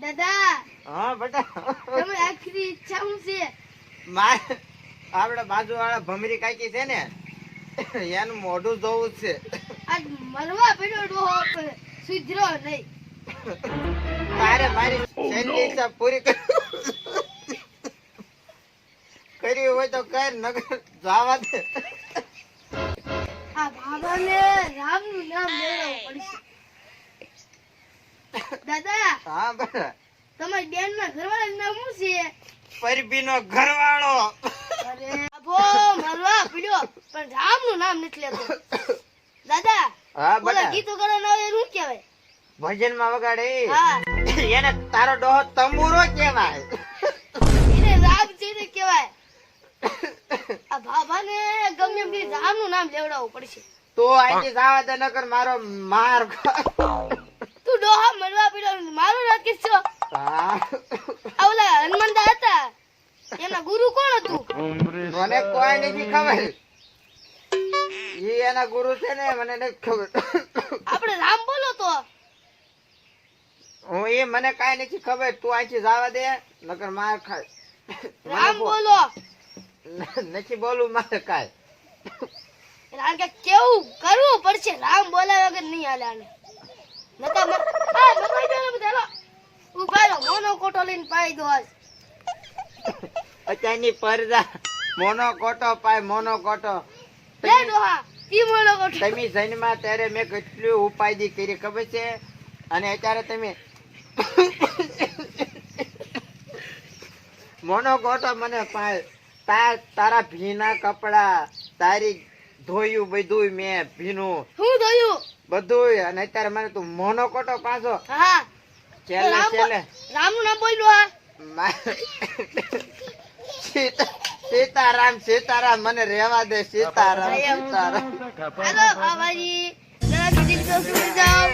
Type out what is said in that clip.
દાદા હા બેટા તમે આખરી ઈચ્છા શું છે? આપડે બાજુ વાળા ભમરી કાકી છે ને એનું મોઢું જોવું છે. આજ મરવા પડ્યો ડોહો પણ સુધરો નહીં. તારે મારી છેલ્લી ઈચ્છા પૂરી કરી હોય તો કર, નગર જવા દે. આ બાબાને રામનું નામ લેવું પડશે. દાદા હા બેટા તમારી બેનના ઘરવાળાનું નામ શું છે? પરબીનો ઘરવાળો. અરે આભો મરવા પડ્યો પણ રામનું નામ નથી લેતો. દાદા હા બોલા બેટા ગીતો કરવાનો આવે શું કહેવાય? ભજન માં વગાડે હા એને તારો ડોહો તંબુરો કેવાય. એને રામ ચીને કહેવાય. આ બાબાને ગમે એમ કરી રામનું નામ લેવડાવવું પડશે. તો અહીંથી જવા દે, નકર મારો માર તું ડોહા મરવા પડ્યો મારો રાખીશ છો. હા. આ ઓલા હનુમાનદા હતા એના ગુરુ કોણ હતું? મને કોઈ નથી ખબર. ઈ એના ગુરુ છે ને, મને નથી ખબર. આપણે રામ બોલો તો. હું એ મને કાઈ નથી ખબર. તું અહીંથી જવા દે, નકર માર ખાય. રામ બોલો. નથી બોલું મારે કાઈ. કારણ કે કેવું કરવું પડશે. રામ બોલ્યા વગર નહીં હાલે આને. નતા આ મગાઈ દો ને બધા. ઉભા રહો, મોનો કોટો લઈને પાઈ દો આજ. અત્યારની પરજા મોનો કોટો પાય, મોનો કોટો. લે ડોહા ઈ મોનો કોટો. તમે જન્મા ત્યારે મેં કેટલી ઉપાયદી કરી ખબર છે, અને અત્યારે તમે મોનો કોટો મને પાય. તારા ભીના કપડા, તારી ધોયું બધું મેં ભીનું હું થયું? બધું, અને અત્યારે મને તું મોનો કોટો પાછો. હા છેલ્લે છેલ્લે રામનું નામ બોલ ડોહા. સીતારામ સીતારામ, મને રેવા દે. સીતારામ સીતારામ. હેલો બાબાજી જરા દિલ તો સુઈ જાઓ.